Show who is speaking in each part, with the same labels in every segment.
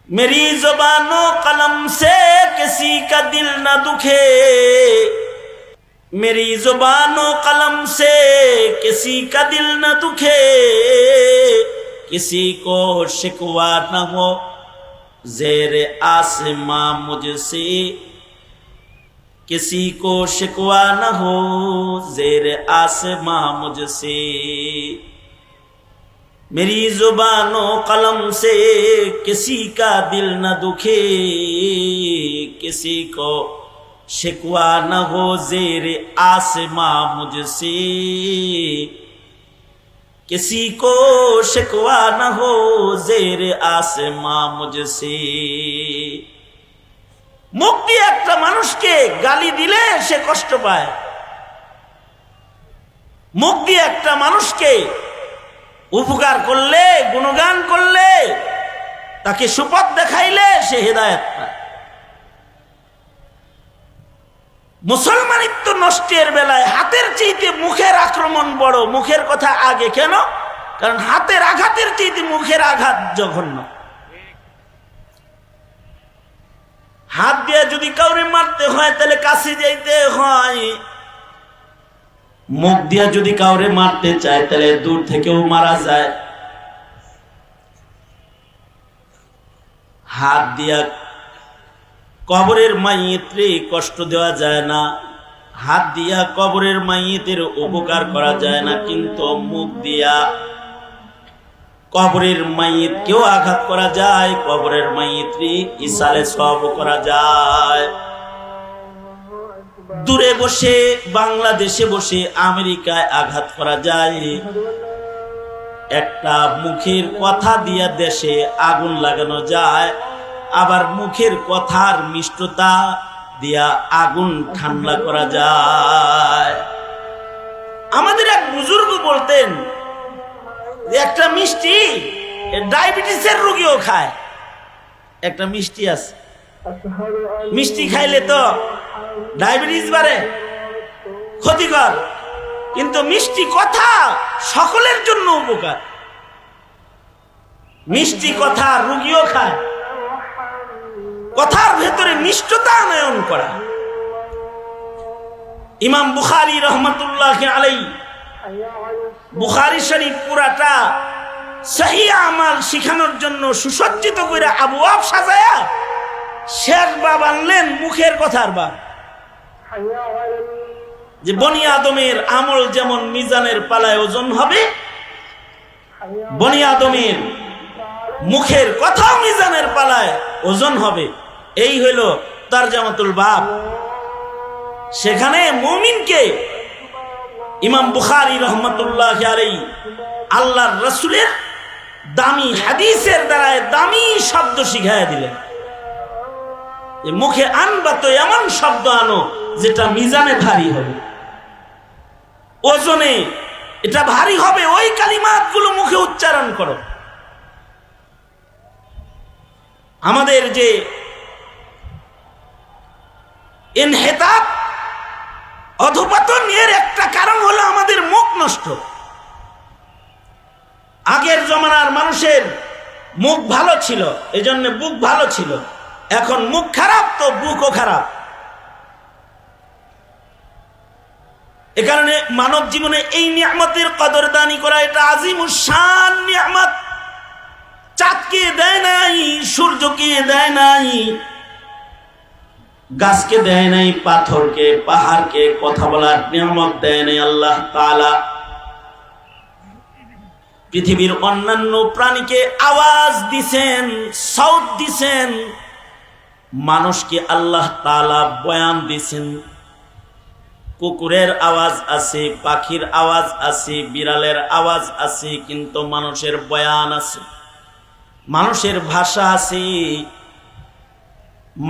Speaker 1: मेरी ज़ुबानो कलम से किसी का दिल न दुखे, मेरी ज़ुबानो कलम से किसी का दिल न दुखे, किसी को शिकवा न हो ज़ेरे आसमां मुझसे, किसी को शिकवा न हो ज़ेरे आसमां मुझसे। मेरी ज़ुबानो कलम से किसी का दिल न दुखे, किसी को शिकवा न हो ज़ेरे आसमां मुझसे, किसी को शिकवा न हो ज़ेरे आसमां मुझसे। মুখ দিয়ে একটা মানুষকে গালি দিলে সে কষ্ট পায়, মুখ দিয়ে একটা মানুষকে উপকার করলে, গুণগান করলে, তাকে সুপথ দেখাইলে সে হেদায়েত পায়। মুসলমানিত্ব নষ্টের বেলায় হাতের চাইতে মুখের আক্রমণ বড়। মুখের কথা আগে কেন? কারণ হাতের আঘাতের চাইতে মুখের আঘাত জঘন্য। হাত দিয়ে যদি কাউরে মারতে হয় তাহলে কাছে যাইতে হয়, মুখ দিয়ে যদি কাউরে মারতে চায় তাহলে দূর থেকেও মারা যায়। হাত দিয়া কবরের মাইয়িতরে কষ্ট দেওয়া যায় না, হাত দিয়া কবরের মাইয়িতের উপকার করা যায় না, কিন্তু মুখ দিয়া কবরের মাইয়িতকেও আঘাত করা যায়, কবরের মাইয়িতরে ইসালে সওয়াব করা যায়। দূরে বসে, বাংলাদেশে বসে আমেরিকায় আঘাত করা যায়। একটা মুখের কথা দিয়া দেশে আগুন লাগানো যায়, আবার মুখের কথার মিষ্টতা দিয়া আগুন ঠান্ডা করা যায়। আমাদের এক বুজুর্গ বলতেন যে একটা মিষ্টি ডায়াবেটিসের রোগীও খায়। একটা মিষ্টি আছে, মিষ্টি খাইলে তো ডায়াবেটিস বাড়ে, ক্ষতিকর, কিন্তু মিষ্টি কথা সকলের জন্য উপকার। মিষ্টি কথা রোগীও খায়, কথার ভেতরে মিষ্টতা আনয়ন করা। ইমাম বুখারী রহমাতুল্লাহি আলাইহি বুখারী শরীফ পুরাটা সহিহ আমাল শিখানোর জন্য সুসজ্জিত করে আবওয়াব সাজায়া শেষ বাব আনলেন মুখের কথার বাব। যে বনি আদমের আমল যেমন মিজানের পালায় ওজন হবে, বনি আদমের মুখের কথাও মিজানের পালায় ওজন হবে। এই হইল তারজামাতুল বাব। সেখানে মুমিনকে ইমাম বুখারী রাহমাতুল্লাহি আলাইহি আল্লাহর রাসূলের দামি হাদিসের দ্বারা দামি শব্দ শিখাইয়া দিলেন। মুখে আনবা তো এমন শব্দ আনো যেটা মিজানে ভারী হবে, ওজনে এটা ভারী হবে, ওই কালিমাতগুলো মুখে উচ্চারণ করো। আমাদের যে ইনহিতাব, অধঃপতন, এর একটা কারণ হলো আমাদের মুখ নষ্ট। আগের জমানার মানুষের মুখ ভালো ছিল, এজন্য বুক ভালো ছিল। এখন মুখ খারাপ তো বুকও খারাপ। এ কারণে মানব জীবনে এই নিয়ামতের কদরদানি করা এটা আজিমুস শান নিয়ামত। চাঁদকে দেয় নাই, সূর্যকে দেয় নাই, গাছকে দেয় নাই, পাথরকে, পাহাড়কে কথা বলার নিয়ামত দেয় নাই আল্লাহ তাআলা। পৃথিবীর অন্যান্য প্রাণীকে আওয়াজ দিছেন, সাউত দিছেন, মানুষকে আল্লাহ তাআলা বয়ান দিছেন। কুকুরের আওয়াজ আছে, পাখির আওয়াজ আছে, বিড়ালের আওয়াজ আছে, কিন্তু মানুষের বয়ান আছে, মানুষের ভাষা আছে।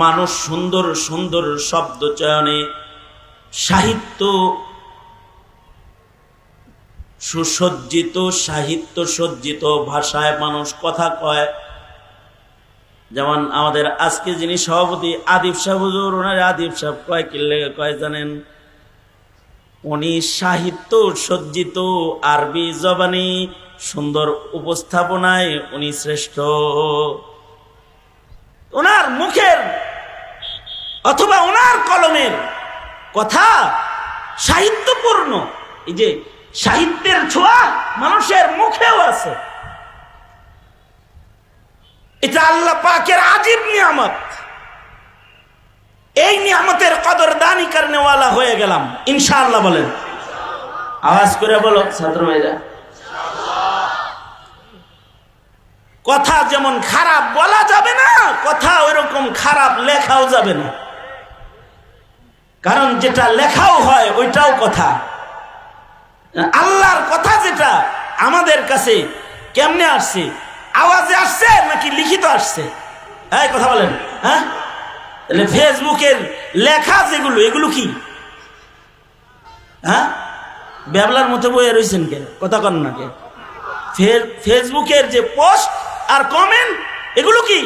Speaker 1: মানুষ সুন্দর সুন্দর শব্দ চয়নে, সাহিত্য সুসজ্জিত, সাহিত্য সজ্জিত ভাষায় মানুষ কথা কয়। যেমন আমাদের আজকে যিনি সভাপতি আদিব সাহেব হুজুর, ওনার আদিব সাহেব কয় কি লেগে কয় জানেন? উনি সাহিত্য সজ্জিত আরবি জবানি সুন্দর উপস্থাপনায় উনি শ্রেষ্ঠ। ওনার মুখের অথবা ওনার কলমের কথা সাহিত্যপূর্ণ। এই যে সাহিত্যের ছোঁয়া মানুষের মুখেও আছে, এটা আল্লাহ পাকের আজীব নিয়ামত। এই নিয়ামতের কদরদানি করনেওয়ালা হয়ে গেলাম ইনশাআল্লাহ। বলেন আওয়াজ করে বলো ছাত্র ভাইরা। কথা যেমন খারাপ বলা যাবে না, কথা ওইরকম খারাপ লেখাও যাবে না, কারণ যেটা লেখাও হয় ওইটাও কথা। আল্লাহর কথা যেটা আমাদের কাছে কেমনে আসছে, আওয়াজে আসছে নাকি লিখিত আসছে? এই কথা বলেন। হ্যাঁ, তাহলে ফেসবুকের লেখা যেগুলো, এগুলো কি? হ্যাঁ, ব্যাবলার মতো বইয়ে রয়েছেন কে? কথা কন না কে? ফেসবুকের যে পোস্ট আর কমেন্ট, এগুলো কি?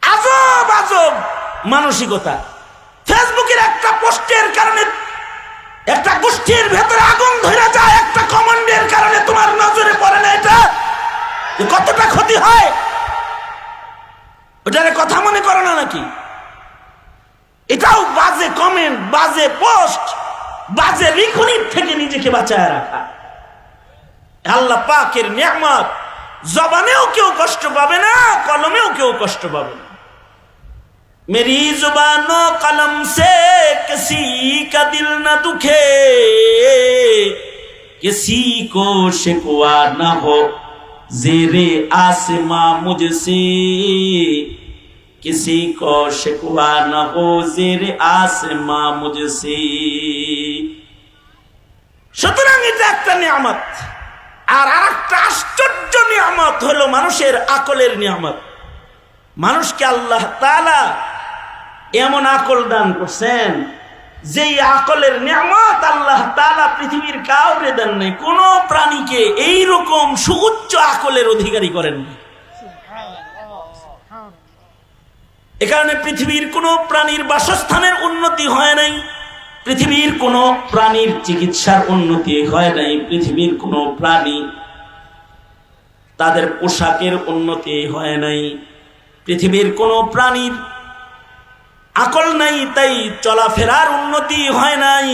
Speaker 1: আজব আজব মানসিকতা। ফেসবুকের একটা পোস্টের কারণে একটা গোষ্ঠীর ভেতরে আগুন ধরে যায়, একটা কমেন্টের কারণে তোমার নজরে পড়ে না, এটা কতটা ক্ষতি হয় ওটারে কথা মনে করো না নাকি? এটাও বাজে কমেন্ট, বাজে পোস্ট, বাজে লিখনির থেকে নিজেকে বাঁচায় রাখা। আল্লাহ পাকের নিয়ামত, জবানেও কেউ কষ্ট পাবে না, কলমেও কেউ কষ্ট পাবে না। मेरी जुबानो कलम से किसी का दिल न दुखे, किसी को शिकवा न हो ज़ेरे आसमां मुझसे, किसी को शिकवा न हो ज़ेरे आसमां मुझसे। সুতরাং এটা একটা নিয়ামত। আর আরেকটা আশ্চর্য নিয়ামত হলো মানুষের আকলের নিয়ামত। মানুষকে আল্লাহ তাআলা এমন আকল দান করছেন, যেই আকলের নিয়ামত আল্লাহ তাআলা পৃথিবীর কাউরে দেন নাই, কোন প্রাণীকে এইরকম সুউচ্চ আকলের অধিকারী করেন নাই। এ কারণে পৃথিবীর কোন প্রাণীর বাসস্থানের উন্নতি হয় নাই, পৃথিবীর কোন প্রাণীর চিকিৎসার উন্নতি হয় নাই, পৃথিবীর কোন প্রাণী তাদের পোশাকের উন্নতি হয় নাই, পৃথিবীর কোন প্রাণীর আকল নাই তাই চলাফেরার উন্নতি হয় নাই।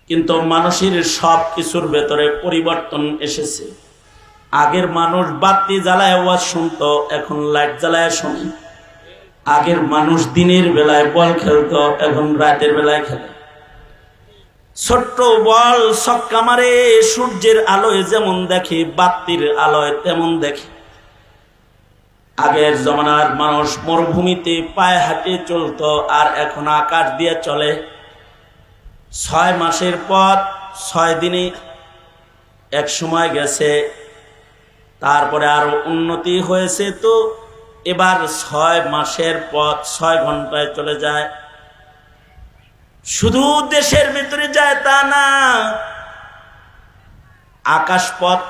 Speaker 1: কিন্তু মানুষের সব কিছুর ভেতরে পরিবর্তন এসেছে। আগের মানুষ বাতি জ্বালায় ওয়াজ শুনতো, এখন লাইট জ্বালায় শোনে। আগের মানুষ দিনের বেলায় বল খেলতো, এখন রাতের বেলায় খেলে। ছোট্ট বল ছক্কা মারে, সূর্যের আলোয় যেমন দেখে, বাতির আলোয় তেমন দেখে। আগের জমানার মানুষ মরুভূমিতে পায়ে হাঁটে চলতো, আর এখন আকাশ দিয়ে চলে। 6 মাসের পথ 6 দিনে এক সময় গেছে, তারপরে আরো উন্নতি হয়েছে, তো এবার 6 মাসের পথ 6 ঘন্টায় চলে যায়। শুধু দেশের ভিতরে যায় তা না, আকাশ পথ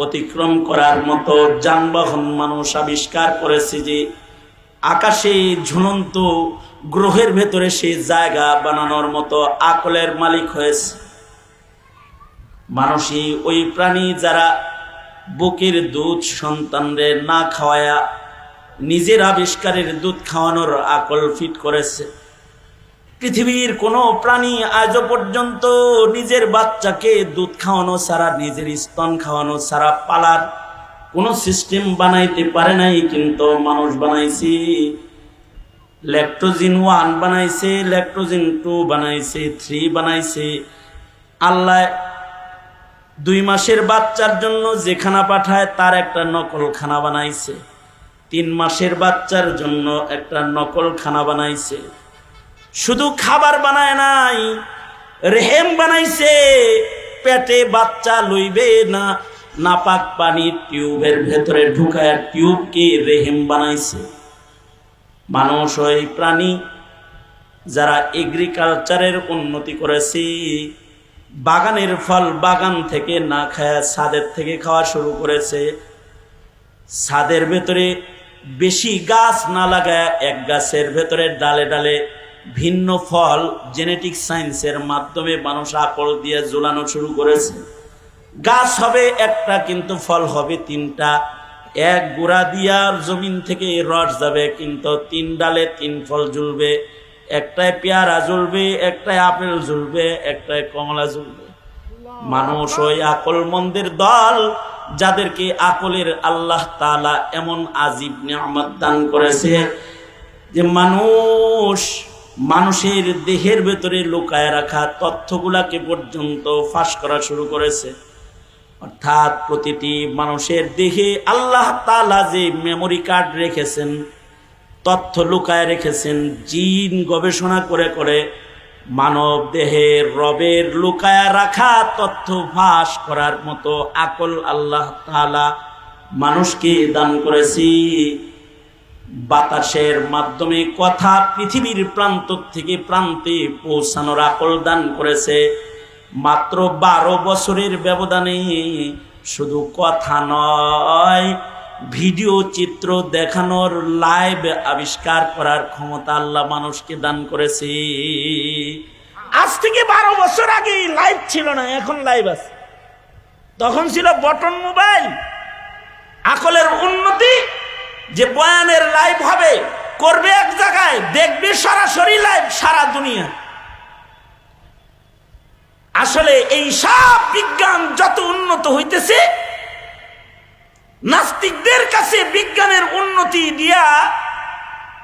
Speaker 1: অতিক্রম করার মতো যানবাহন মানুষ আবিষ্কার করেছে, যে আকাশে ঝুলন্ত গ্রহের ভেতরে সে জায়গা বানানোর মতো আকলের মালিক হয়েছে। মানুষই ওই প্রাণী যারা বুকের দুধ সন্তানদের না খাওয়ায়া নিজের আবিষ্কারের দুধ খাওয়ানোর আকল ফিট করেছে। পৃথিবীর কোনো প্রাণী আজও পর্যন্ত নিজের বাচ্চাকে দুধ খাওয়ানো ছাড়া, নিজের স্তন খাওয়ানো ছাড়া পালার কোনো সিস্টেম বানাইতে পারে নাই, কিন্তু মানুষ বানাইছে। ল্যাকটোজিন 1 বানাইছে, ল্যাকটোজিন 2 বানাইছে, 3 বানাইছে। আল্লাহ 2 মাসের বাচ্চার জন্য যে খানা পাঠায় তার একটা নকল খানা বানাইছে, 3 মাসের বাচ্চার জন্য একটা নকল খানা বানাইছে। শুধু খাবার বানায় নাই, রেহেম বানাইছে। পেটে বাচ্চা লইবে না, নাপাক পানি টিউবের ভেতরে ঢুকায় টিউবকে রেহেম বানাইছে। মানুষ ওই প্রাণী যারা এগ্রিকালচারের উন্নতি করেছে, বাগানের ফল বাগান থেকে না খায় ছাদের থেকে খাওয়া শুরু করেছে। ছাদের ভেতরে বেশি গাছ না লাগায় এক গাছের ভেতরে ডালে ডালে ভিন্ন ফল জেনেটিক সায়েন্সের মাধ্যমে মানুষ আকল দিয়ে ঝুলানো শুরু করেছে। গাছ হবে একটা কিন্তু ফল হবে তিনটা। এক গোড়া দিয়ার জমিন থেকে রস যাবে কিন্তু তিন ডালে তিন ফল ঝুলবে, একটায় পেয়ারা ঝুলবে, একটায় আপেল ঝুলবে, একটায় কমলা ঝুলবে। মানুষ ওই আকলমন্দের দল, যাদেরকে আকলের আল্লাহ তাআলা এমন আজীব নিয়ামত দান করেছে যে মানুষের দেহের ভেতরে লুকায় রাখা তথ্যগুলাকে পর্যন্ত ফাঁস করা শুরু করেছে। অর্থাৎ প্রতিটি মানুষের দেহে আল্লাহ তাআলা যে মেমোরি কার্ড রেখেছেন, তথ্য লুকায় রেখেছেন, জিন গবেষণা করে করে মানব দেহের রবের লুকায় রাখা তথ্য ফাঁস করার মতো আকল আল্লাহ তাআলা মানুষকে দান করেছি। বাতাসের মাধ্যমে কথা পৃথিবীর প্রান্ত থেকে প্রান্তে পৌঁছানোর আকল দান করেছে। মাত্র 12 বছরের ব্যবধানে শুধু কথা নয়, ভিডিও চিত্র দেখানোর লাইভ আবিষ্কার করার ক্ষমতা আল্লাহ মানুষকে দান করেছে। আজ থেকে 12 বছর আগে লাইভ ছিল না, এখন লাইভ আছে। তখন ছিল বটন মোবাইল। আকলের উন্নতি যে বয়ানের লাইভ হবে, করবে এক জায়গায়, দেখবে সরাসরি লাইভ সারা দুনিয়া। আসলে এই সব বিজ্ঞান যত উন্নত হইতেছে, নাস্তিকদের কাছে বিজ্ঞানের উন্নতি দিয়া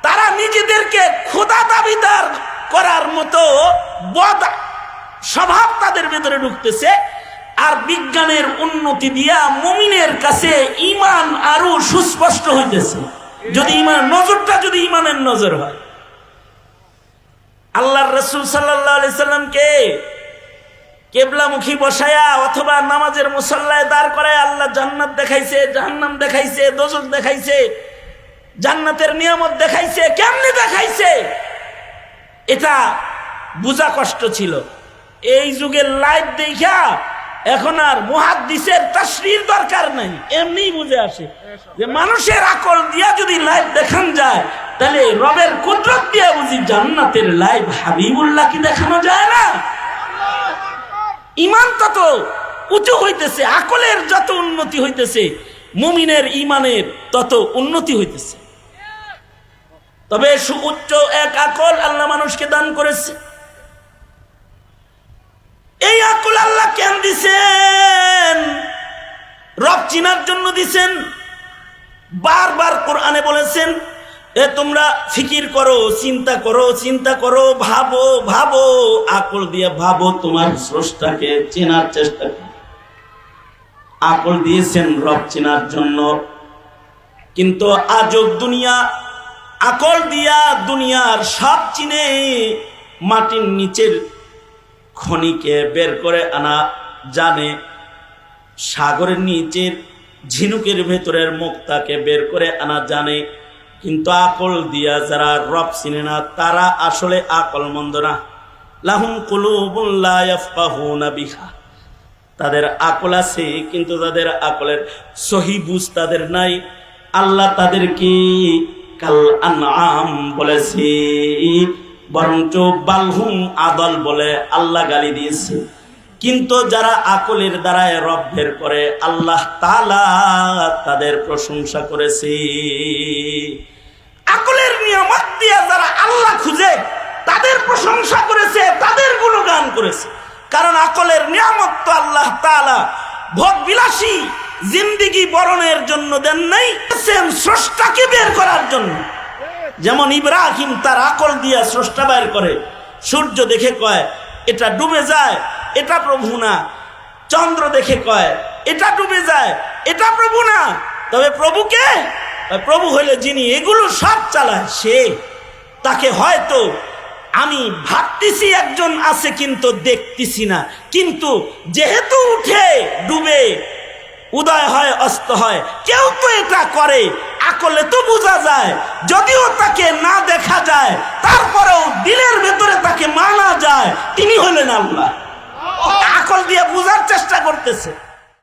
Speaker 1: তারা নিজেদেরকে খোদা দাবিদার করার মতো বদ স্বভাব তাদের ভেতরে ঢুকতেছে। আর বিজ্ঞানের উন্নতি দিয়া মুমিনের কাছে ঈমান আরো সুস্পষ্ট হইতেছে, যদি ঈমান নজরটা যদি ঈমানের নজর হয়। আল্লাহর রাসূল সাল্লাল্লাহু আলাইহি সাল্লামকে কেবলামুখী বসায়া অথবা নামাজের মুসাল্লায় দাঁড় করায় আল্লাহ জান্নাত দেখাইছে, জাহান্নাম দেখাইছে, দোজখ দেখাইছে, জান্নাতের নিয়ামত দেখাইছে। কেমনে দেখাইছে এটা বুঝা কষ্ট ছিল। এই যুগের লাইভ দেখা এখন আর মুহাদ্দিসের তাশরীর দরকার নাই, এমনিই বুঝে আসে যে মানুষের আকল দিয়া যদি লাইভ দেখান যায়, তাহলে রবের কুদরত দিয়া বুঝি জান্নাতের লাইভ হাবিবুল্লাহ কি দেখানো যায় না? ঈমান তত উঁচু হইতেছে, আকলের যত উন্নতি হইতেছে, মুমিনের ঈমানের তত উন্নতি হইতেছে। তবে সুউচ্চ এক আকল আল্লাহ মানুষকে দান করেছে। এই আকল আল্লাহ কেন দিছেন? রব চিনার জন্য দিছেন। বারবার কোরআনে বলেছেন, তোমরা ফিকির করো, চিন্তা করো, ভাবো, আকল দিয়ে ভাবো, তোমার স্রষ্টাকে চেনার চেষ্টা করো। আকল দিয়েছেন রব চেনার জন্য। কিন্তু আজব দুনিয়া আকল দিয়া দুনিয়ার সব চিনে মাটির নিচের খনিকে বের করে আনা জানে, সাগরের নিচের ঝিনুকের ভেতরের মুক্তাকে বের করে আনা জানে। কিন্তু আকল দিয়া যারা রব চিনে না, তারা আসলে আকলমন্দ না। লাহুম কুলুবুন লা ইয়াফকাহুনা বিহা, তাদের আকল আছে কিন্তু তাদের আকলের সহি বুঝ তাদের নাই। আল্লাহ তাদেরকে কাল আনআম বলেছে, বরঞ্চ বালহুম আদল বলে আল্লাহ গালি দিয়েছে। কিন্তু যারা আকলের দ্বারায় রব বের করে, আল্লাহ তাআলা তাদের প্রশংসা করেছে। আকলের নিয়ামত দিয়ে যারা আল্লাহ খুঁজে, তাদের প্রশংসা করেছে, তাদের গুণগান করেছে। কারণ আকলের নিয়ামত তো আল্লাহ তাআলা ভোগ বিলাসী জিন্দেগি বরণের জন্য দেন নাই, স্রষ্টাকে বের করার জন্য। যেমন ইব্রাহিম তার আকল দিয়া স্রষ্টা বের করে। সূর্য দেখে কয় এটা ডুবে যায়, এটা প্রভু না। চন্দ্র দেখে কয় এটা ডুবে যায়, এটা প্রভু না। তবে প্রভুকে, প্রভু হইলে যিনি এগুলো সব চালায়, সে তাকে হয়তো আমি ভাবতেছি একজন আছে কিন্তু দেখতেছি না, কিন্তু যেহেতু উঠে ডুবে, উদয় হয় অস্ত হয়, কেউ তো এটা করে, আকলে তো বোঝা যায়। যদিও তাকে না দেখা যায়, তারপরেও দিলের ভেতরে তাকে মানা যায়, তিনি হলেন আল্লাহ। আকল দিয়ে বোঝার চেষ্টা করতেছে।